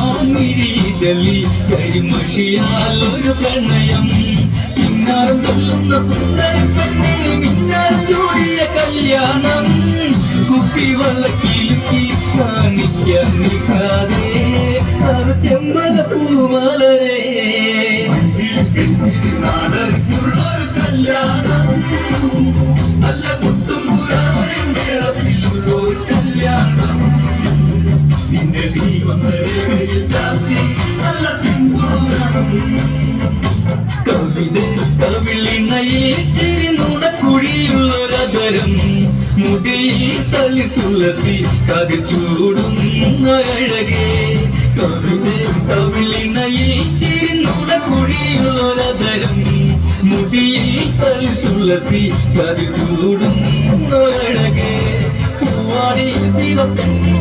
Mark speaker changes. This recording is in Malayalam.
Speaker 1: മിഴിമാമിഴിതലി കരിമഷിയാൽ ഒരു പ്രണയം പിന്നാരം തള്ളുന്ന സുന്ദരി പെണ്ണിന് മിന്നാരം ചൂടിയ കല്യാണം കുപ്പിവളക്കിലുക്കി കാണിക്കാൻ നിൽക്കാതെ അത് ചെമ്മത പൂമലരെ നാടൊരു കല്യാണം നല്ല കുത്തും പുരാണയും മേളത്തിലുള്ളൊരു കല്യാണം നിന്റെ ജീവനരേഖയിൽ ചാർത്തി നല്ല സിന്ദൂരം കവിത കവിളിണയേറ്റിരി നുണക്കുഴിയുള്ളൊരതരം മുടിയിൽ തളി തുളസി കതിച്ചൂടും അഴകേ കവിത കവിളിണയേറ്റിരി നുണക്കുഴിയുള്ളൊരതരം മുടിയിൽ തളി തുളസി കതിച്ചൂടും അഴകേ പൂവാടി ശിവ